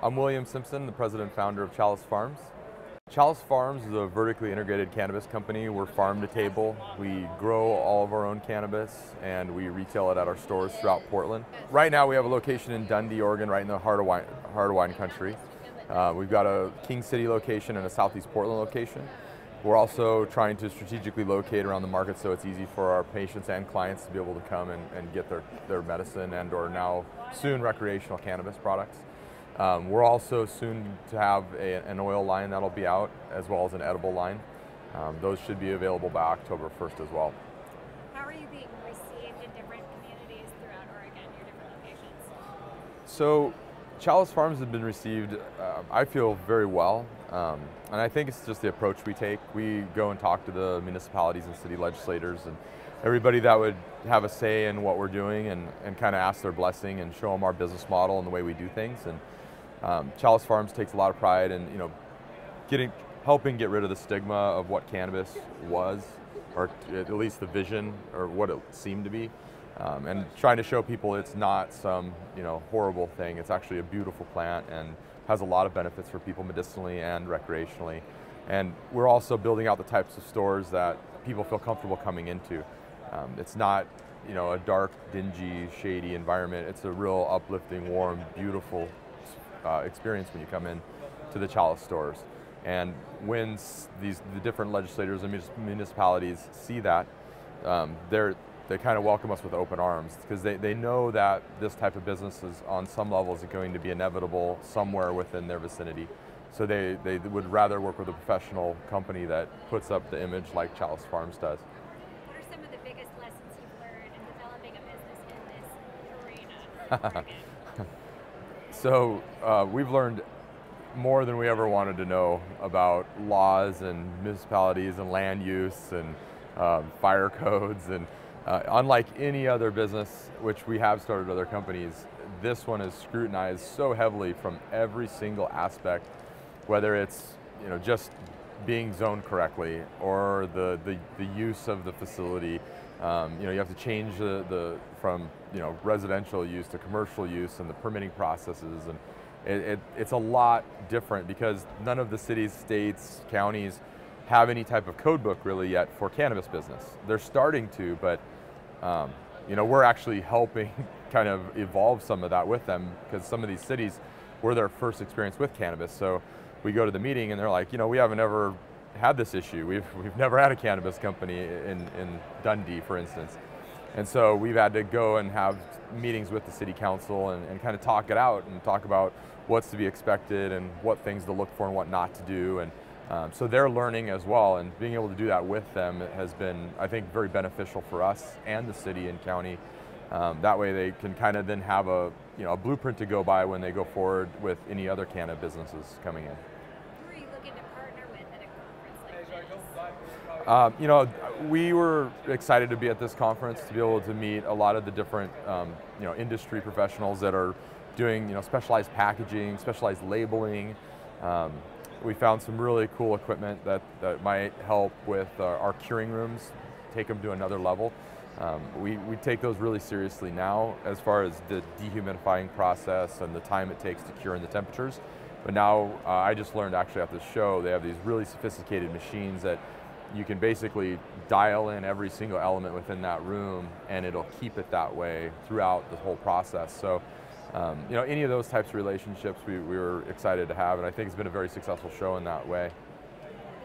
I'm William Simpson, the president and founder of Chalice Farms. Chalice Farms is a vertically integrated cannabis company. We're farm to table. We grow all of our own cannabis and we retail it at our stores throughout Portland. Right now we have a location in Dundee, Oregon, right in the heart of wine country. We've got a King City location and a Southeast Portland location. We're also trying to strategically locate around the market so it's easy for our patients and clients to be able to come and get their medicine and or now soon recreational cannabis products. We're also soon to have an oil line that'll be out, as well as an edible line. Those should be available by October 1st as well. How are you being received in different communities throughout Oregon, your different locations? So, Chalice Farms has been received, I feel, very well. And I think it's just the approach we take. We go and talk to the municipalities and city legislators and everybody that would have a say in what we're doing and kind of ask their blessing and show them our business model and the way we do things. And Chalice Farms takes a lot of pride in, helping get rid of the stigma of what cannabis was, or at least the vision or what it seemed to be, and trying to show people it's not some horrible thing. It's actually a beautiful plant and has a lot of benefits for people medicinally and recreationally. And we're also building out the types of stores that people feel comfortable coming into. It's not a dark, dingy, shady environment. It's a real uplifting, warm, beautiful experience when you come in to the Chalice stores. And when the different legislators and municipalities see that, they kind of welcome us with open arms because they know that this type of business is on some levels going to be inevitable somewhere within their vicinity. So they would rather work with a professional company that puts up the image like Chalice Farms does. What are some of the biggest lessons you've learned in developing a business in this arena? So we've learned more than we ever wanted to know about laws and municipalities and land use and fire codes. And unlike any other business, which we have started other companies, this one is scrutinized so heavily from every single aspect, whether it's just being zoned correctly or the use of the facility. You have to change from residential use to commercial use and the permitting processes, and it's a lot different because none of the cities, states, counties have any type of code book really yet for cannabis business. They're starting to, but we're actually helping kind of evolve some of that with them because some of these cities were their first experience with cannabis. So we go to the meeting and they're like, we haven't ever had this issue. We've never had a cannabis company in Dundee, for instance. And so we've had to go and have meetings with the city council and kind of talk it out and talk about what's to be expected and what things to look for and what not to do. And so they're learning as well, and being able to do that with them has been, I think, very beneficial for us and the city and county. That way they can kind of then have a blueprint to go by when they go forward with any other cannabis businesses coming in. Who are you looking to partner with at a conference like this? We were excited to be at this conference to be able to meet a lot of the different industry professionals that are doing specialized packaging, specialized labeling. We found some really cool equipment that might help with our curing rooms, take them to another level. We take those really seriously now as far as the dehumidifying process and the time it takes to cure and the temperatures. But now I just learned actually at this show, they have these really sophisticated machines that you can basically dial in every single element within that room and it'll keep it that way throughout the whole process. So any of those types of relationships we were excited to have, and I think it's been a very successful show in that way. Is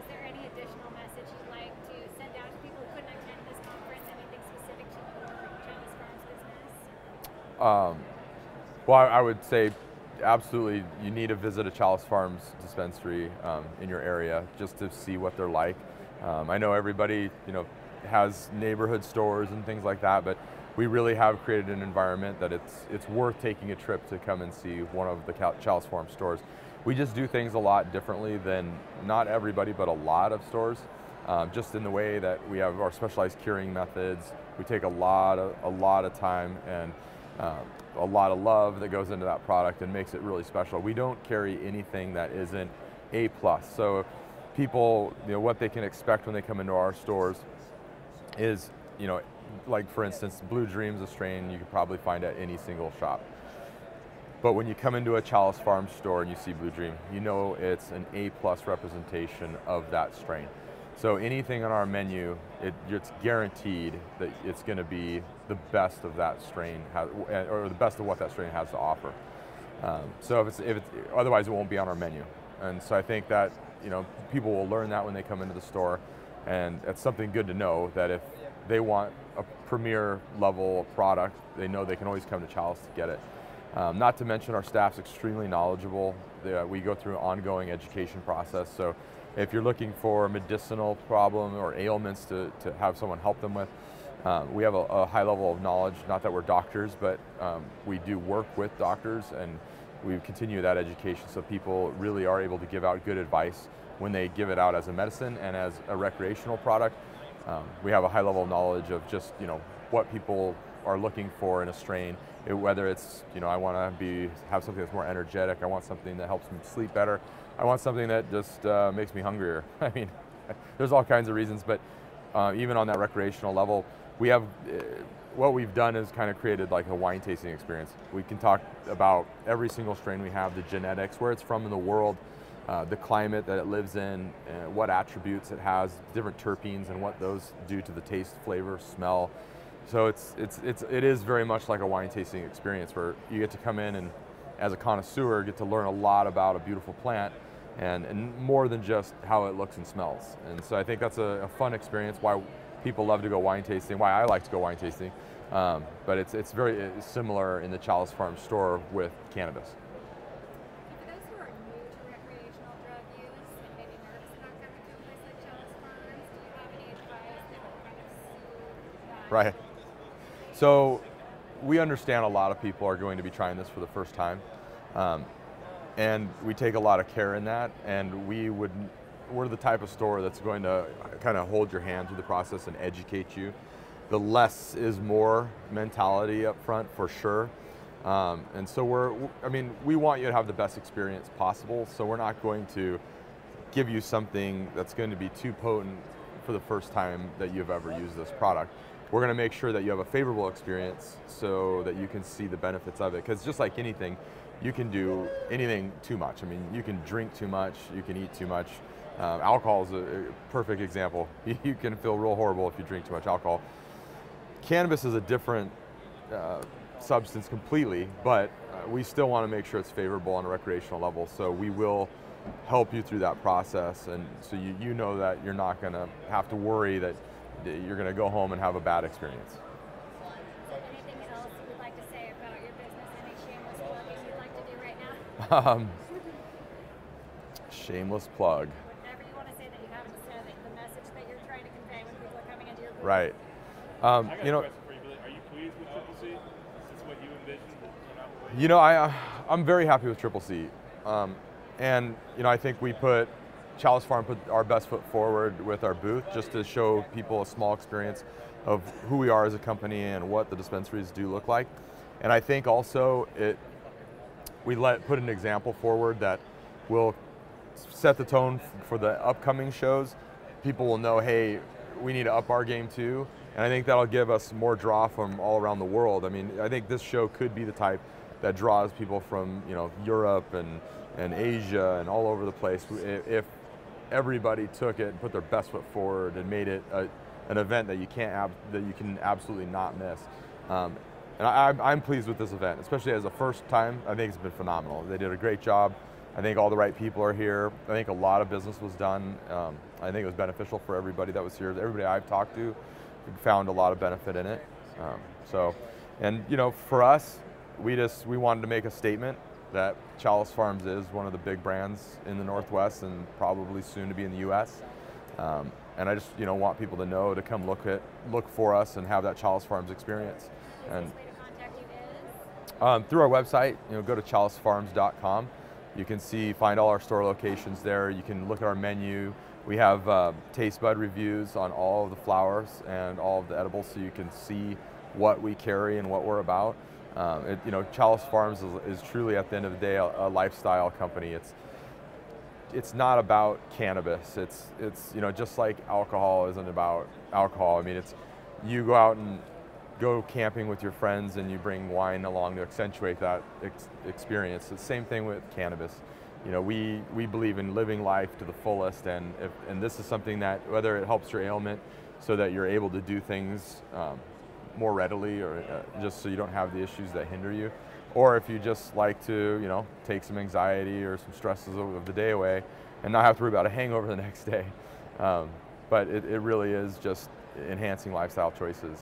there any additional message you'd like to send out to people who couldn't attend this conference? Anything specific to your Chalice Farms business? Well, I would say absolutely you need to visit a Chalice Farms dispensary in your area just to see what they're like. I know everybody has neighborhood stores and things like that, but we really have created an environment that it's worth taking a trip to come and see one of the Chalice Farms stores. We just do things a lot differently than not everybody, but a lot of stores. Just in the way that we have our specialized curing methods. We take a lot of time and a lot of love that goes into that product and makes it really special. We don't carry anything that isn't A+. So people, what they can expect when they come into our stores is, like for instance, Blue Dream's a strain you could probably find at any single shop. But when you come into a Chalice Farms store and you see Blue Dream, you know it's an A+ representation of that strain. So anything on our menu, it's guaranteed that it's going to be the best of that strain, or the best of what that strain has to offer. So if it's otherwise it won't be on our menu. And so I think that people will learn that when they come into the store, and it's something good to know that if they want a premier level product, they know they can always come to Chalice to get it. Not to mention our staff's extremely knowledgeable. We go through an ongoing education process. So if you're looking for a medicinal problem or ailments to have someone help them with, we have a high level of knowledge. Not that we're doctors, but we do work with doctors, and we continue that education so people really are able to give out good advice when they give it out as a medicine and as a recreational product. We have a high level of knowledge of just what people are looking for in a strain, whether it's I want to have something that's more energetic, I want something that helps me sleep better, I want something that just makes me hungrier. I mean, there's all kinds of reasons, but even on that recreational level, we have what we've done is kind of created like a wine tasting experience. We can talk about every single strain we have, the genetics, where it's from in the world, the climate that it lives in, what attributes it has, different terpenes and what those do to the taste, flavor, smell. So it is very much like a wine tasting experience where you get to come in and as a connoisseur get to learn a lot about a beautiful plant and more than just how it looks and smells. And so I think that's a fun experience, why people love to go wine tasting, why I like to go wine tasting. But it's very similar in the Chalice Farm store with cannabis. For those who are new to recreational drug use and maybe nervous about coming to a place like Chalice Farms, do you have any advice that would kind of soothe that? Right. So we understand a lot of people are going to be trying this for the first time. And we take a lot of care in that, and we're the type of store that's going to kind of hold your hand through the process and educate you. The less is more mentality up front for sure. And so we want you to have the best experience possible, so we're not going to give you something that's going to be too potent for the first time that you've ever used this product. We're going to make sure that you have a favorable experience so that you can see the benefits of it, because just like anything, you can do anything too much. I mean, you can drink too much, you can eat too much. Alcohol is a perfect example. You can feel real horrible if you drink too much alcohol. Cannabis is a different substance completely, but we still want to make sure it's favorable on a recreational level, so we will help you through that process, and so you know that you're not going to have to worry that you're going to go home and have a bad experience. Anything else you would like to say about your business? Any shameless plugging you'd like to do right now? Shameless plug. Whatever you want to say that you haven't said, the message that you're trying to convey when people are coming into your booth. Right. I got a question for you, Billy. Are you pleased with Triple C? Is this what you envisioned? I'm very happy with Triple C. And I think Chalice Farm put our best foot forward with our booth just to show people a small experience of who we are as a company and what the dispensaries do look like. And I think also we put an example forward that will set the tone for the upcoming shows. People will know, hey, we need to up our game too. And I think that'll give us more draw from all around the world. I mean, I think this show could be the type that draws people from Europe and Asia and all over the place if everybody took it and put their best foot forward and made it an event that you can absolutely not miss. And I'm pleased with this event, especially as a first time. I think it's been phenomenal. They did a great job. I think all the right people are here. I think a lot of business was done. I think it was beneficial for everybody that was here. Everybody I've talked to found a lot of benefit in it. For us, we wanted to make a statement that Chalice Farms is one of the big brands in the Northwest and probably soon to be in the U.S. And I just want people to know to come look for us and have that Chalice Farms experience. And way to contact you is? through our website, go to chalicefarms.com. You can find all our store locations there. You can look at our menu. We have taste bud reviews on all of the flowers and all of the edibles, so you can see what we carry and what we're about. Chalice Farms is truly, at the end of the day, a lifestyle company. It's not about cannabis. It's just like alcohol isn't about alcohol. I mean, you go out and go camping with your friends and you bring wine along to accentuate that experience. It's the same thing with cannabis. You know, we believe in living life to the fullest, and this is something that, whether it helps your ailment so that you're able to do things more readily, or just so you don't have the issues that hinder you, or if you just like to, you know, take some anxiety or some stresses of the day away and not have to worry about a hangover the next day. But it really is just enhancing lifestyle choices.